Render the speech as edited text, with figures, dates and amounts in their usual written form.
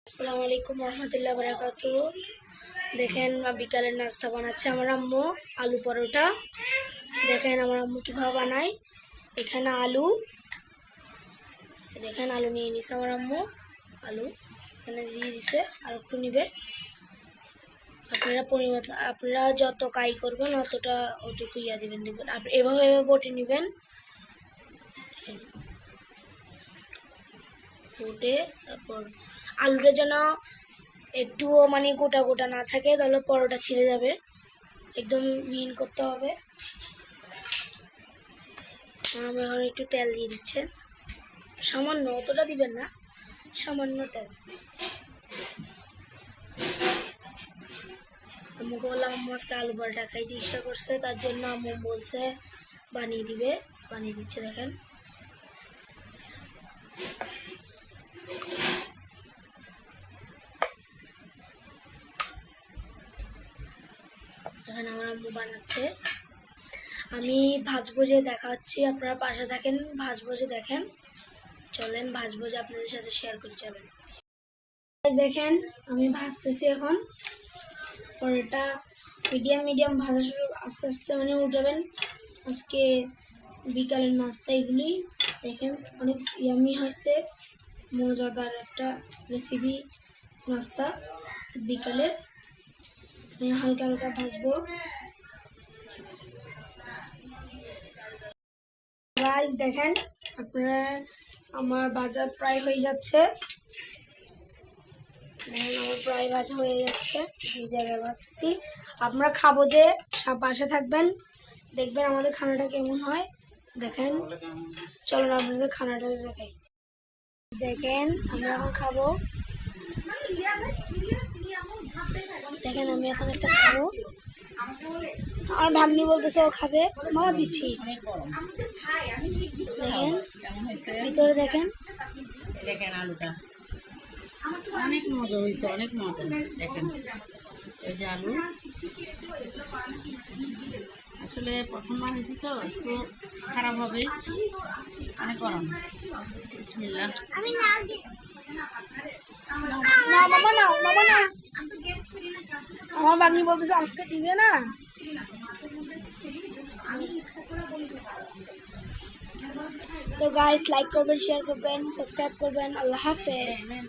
আসসালামু আলাইকুম রহমতুল্লাহ বারাকাতু। দেখেন বিকালের নাস্তা বানাচ্ছে আমার আম্মু, আলু পরোটা। দেখেন আমার আম্মু কীভাবে বানায়। এখানে আলু, দেখেন আলু নিয়ে নিছে আমার আম্মু। আলু এখানে দিয়ে দিছে, আর একটু নিবে। আপনারা যত কাই করবেন অতটুকু ইয়া দিবেন দিবেন। আপনি এভাবে বটে নেবেন, বটে তারপর আলুটা যেন একটুও মানে গোটা গোটা না থাকে, তাহলে পরোটা ছিঁড়ে যাবে। একদম মিহিন করতে হবে। আমি এখন একটু তেল দিয়ে দিচ্ছে, সামান্য, অতটা দিবেন না, সামান্য তেল। আম্মুকে বললাম আম্মু আজকে আলু পরোটা খাইতে ইচ্ছা করছে, তার জন্য আম্মু বলছে বানিয়ে দিবে, বানিয়ে দিচ্ছে। দেখেন দেখেন আমার আম্মু বানাচ্ছে। আমি ভাজবো যে দেখাচ্ছি, আপনারা পাশে থাকেন, ভাজবো যে দেখেন। চলেন ভাজবো যে আপনাদের সাথে শেয়ার করে যাবেন। দেখেন আমি ভাজতেছি এখন পরোটা। মিডিয়াম ভাজা শুরু, আস্তে আস্তে মানে উঠাবেন। আজকে বিকালের নাস্তা এগুলি দেখেন, অনেক ইয়ামি হয়েছে, মজাদার একটা রেসিপি নাস্তা বিকালের। হালকা হালকা ভাজবো। গাইস দেখেন আপনারা, আমার ভাজা প্রায় হয়ে যাচ্ছে। আমার প্রায় ভাজা হয়ে যাচ্ছে, এই জায়গায় ভাজতেছি। আপনারা খাবো যে সব পাশে থাকবেন, দেখবেন আমাদের খানাটা কেমন হয়। দেখেন চলুন আপনাদের খানাটা দেখাই। দেখেন আমরা এখন খাবো। দেখেন আমি এখন একটা খাবো। আমার ভাগ্নি বলতেছে ও খাবে, মামা দিচ্ছি। দেখেন ভিতরে দেখেন, দেখেন আলুটা অনেক মজা হয়েছে, অনেক মজা। দেখেন এই যে আলু, আসলে প্রথম বানিয়েছি তো একটু খারাপ হবে, অনেক গরম। বিসমিল্লাহ। মামা নাও, মামা নাও। আমার ভাগ্নি বলতেছে আমাকে দিবে না। তো গাইস লাইক করবেন, শেয়ার করবেন, সাবস্ক্রাইব করবেন। আল্লাহ হাফেজ।